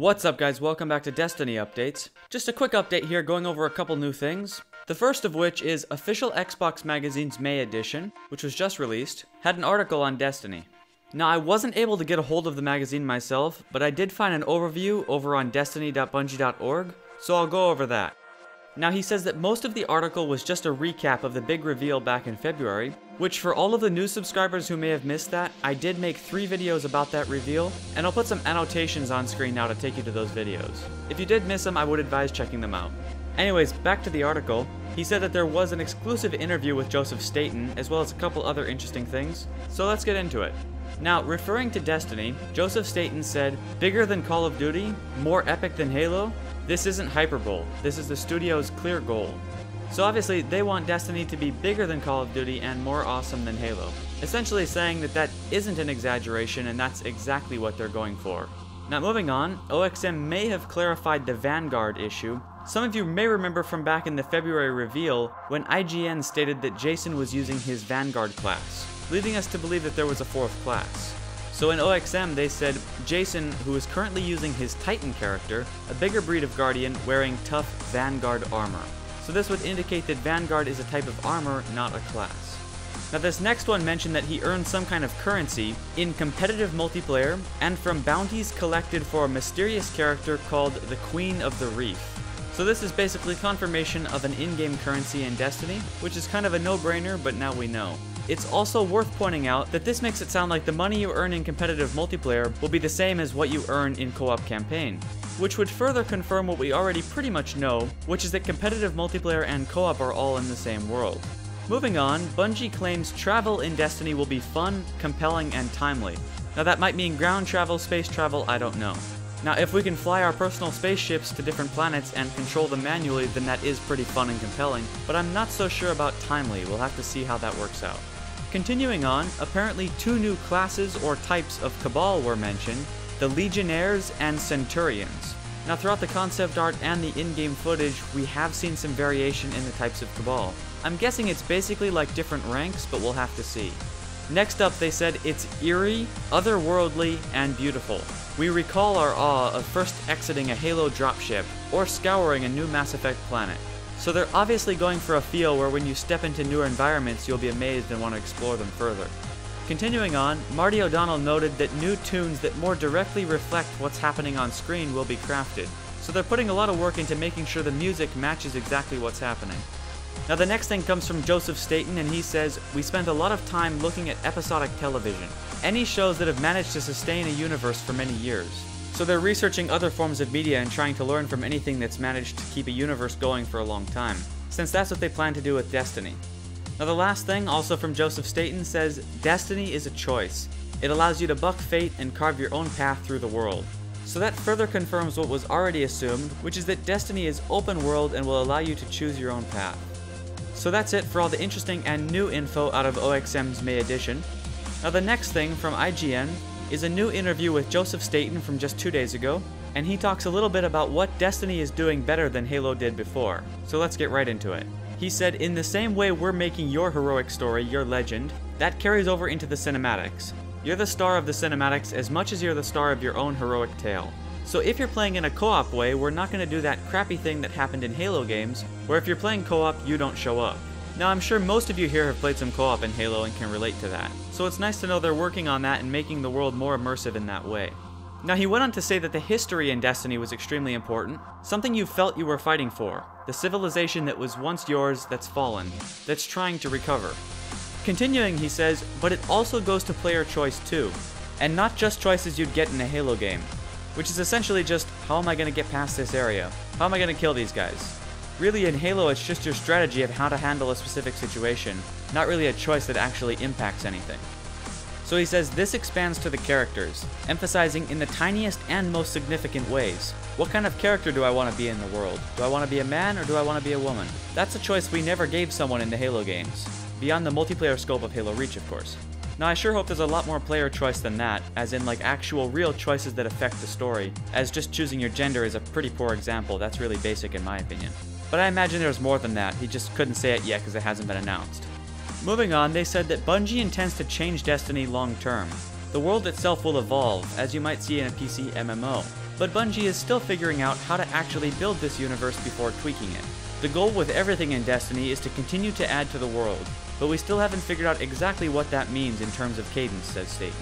What's up guys, welcome back to Destiny Updates. Just a quick update here going over a couple new things. The first of which is official Xbox Magazine's May edition, which was just released, had an article on Destiny. Now I wasn't able to get a hold of the magazine myself, but I did find an overview over on destiny.bungie.org, so I'll go over that. Now he says that most of the article was just a recap of the big reveal back in February, which for all of the new subscribers who may have missed that, I did make 3 videos about that reveal, and I'll put some annotations on screen now to take you to those videos. If you did miss them, I would advise checking them out. Anyways, back to the article. He said that there was an exclusive interview with Joseph Staten, as well as a couple other interesting things, so let's get into it. Now, referring to Destiny, Joseph Staten said, "Bigger than Call of Duty? More epic than Halo? This isn't hyperbole, this is the studio's clear goal." So obviously, they want Destiny to be bigger than Call of Duty and more awesome than Halo. Essentially saying that that isn't an exaggeration and that's exactly what they're going for. Now moving on, OXM may have clarified the Vanguard issue. Some of you may remember from back in the February reveal when IGN stated that Jason was using his Vanguard class, leading us to believe that there was a 4th class. So in OXM they said Jason, who is currently using his Titan character, a bigger breed of Guardian wearing tough Vanguard armor. So this would indicate that Vanguard is a type of armor, not a class. Now this next one mentioned that he earned some kind of currency in competitive multiplayer and from bounties collected for a mysterious character called the Queen of the Reef. So this is basically confirmation of an in-game currency in Destiny, which is kind of a no-brainer, but now we know. It's also worth pointing out that this makes it sound like the money you earn in competitive multiplayer will be the same as what you earn in co-op campaign, which would further confirm what we already pretty much know, which is that competitive multiplayer and co-op are all in the same world. Moving on, Bungie claims travel in Destiny will be fun, compelling, and timely. Now that might mean ground travel, space travel, I don't know. Now if we can fly our personal spaceships to different planets and control them manually, then that is pretty fun and compelling, but I'm not so sure about timely, we'll have to see how that works out. Continuing on, apparently 2 new classes or types of Cabal were mentioned, the Legionnaires and Centurions. Now throughout the concept art and the in-game footage, we have seen some variation in the types of Cabal. I'm guessing it's basically like different ranks, but we'll have to see. Next up they said it's eerie, otherworldly, and beautiful. We recall our awe of first exiting a Halo dropship, or scouring a new Mass Effect planet. So they're obviously going for a feel where when you step into newer environments you'll be amazed and want to explore them further. Continuing on, Marty O'Donnell noted that new tunes that more directly reflect what's happening on screen will be crafted. So they're putting a lot of work into making sure the music matches exactly what's happening. Now the next thing comes from Joseph Staten, and he says, "We spent a lot of time looking at episodic television. Any shows that have managed to sustain a universe for many years. So they're researching other forms of media and trying to learn from anything that's managed to keep a universe going for a long time, since that's what they plan to do with Destiny." Now the last thing, also from Joseph Staten, says, "Destiny is a choice. It allows you to buck fate and carve your own path through the world." So that further confirms what was already assumed, which is that Destiny is open world and will allow you to choose your own path. So that's it for all the interesting and new info out of OXM's May edition. Now the next thing from IGN is a new interview with Joseph Staten from just 2 days ago, and he talks a little bit about what Destiny is doing better than Halo did before. So let's get right into it. He said, "In the same way we're making your heroic story, your legend, that carries over into the cinematics. You're the star of the cinematics as much as you're the star of your own heroic tale. So if you're playing in a co-op way, we're not going to do that crappy thing that happened in Halo games, where if you're playing co-op, you don't show up." Now I'm sure most of you here have played some co-op in Halo and can relate to that, so it's nice to know they're working on that and making the world more immersive in that way. Now he went on to say that the history in Destiny was extremely important, something you felt you were fighting for, the civilization that was once yours that's fallen, that's trying to recover. Continuing, he says, "But it also goes to player choice too, and not just choices you'd get in a Halo game, which is essentially just, how am I going to get past this area? How am I going to kill these guys? Really in Halo it's just your strategy of how to handle a specific situation, not really a choice that actually impacts anything." So he says this expands to the characters, emphasizing in the tiniest and most significant ways. What kind of character do I want to be in the world? Do I want to be a man or do I want to be a woman? That's a choice we never gave someone in the Halo games, beyond the multiplayer scope of Halo Reach of course. Now I sure hope there's a lot more player choice than that, as in like actual real choices that affect the story, as just choosing your gender is a pretty poor example, that's really basic in my opinion. But I imagine there's more than that, he just couldn't say it yet because it hasn't been announced. Moving on, they said that Bungie intends to change Destiny long term. The world itself will evolve, as you might see in a PC MMO. but Bungie is still figuring out how to actually build this universe before tweaking it. The goal with everything in Destiny is to continue to add to the world, but we still haven't figured out exactly what that means in terms of cadence, says Staten.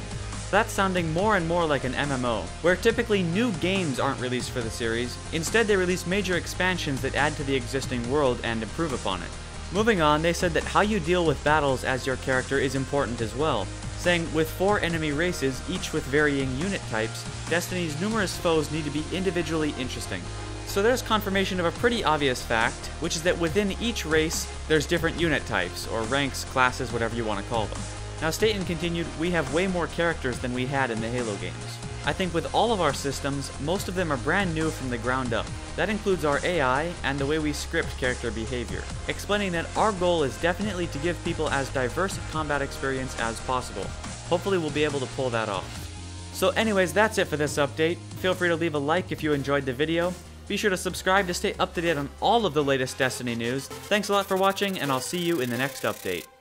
That's sounding more and more like an MMO, where typically new games aren't released for the series, instead they release major expansions that add to the existing world and improve upon it. Moving on, they said that how you deal with battles as your character is important as well, saying with 4 enemy races, each with varying unit types, Destiny's numerous foes need to be individually interesting. So there's confirmation of a pretty obvious fact, which is that within each race, there's different unit types, or ranks, classes, whatever you want to call them. Now Staten continued, we have way more characters than we had in the Halo games. I think with all of our systems, most of them are brand new from the ground up. That includes our AI and the way we script character behavior, explaining that our goal is definitely to give people as diverse a combat experience as possible. Hopefully we'll be able to pull that off. So anyways, that's it for this update. Feel free to leave a like if you enjoyed the video. Be sure to subscribe to stay up to date on all of the latest Destiny news. Thanks a lot for watching, and I'll see you in the next update.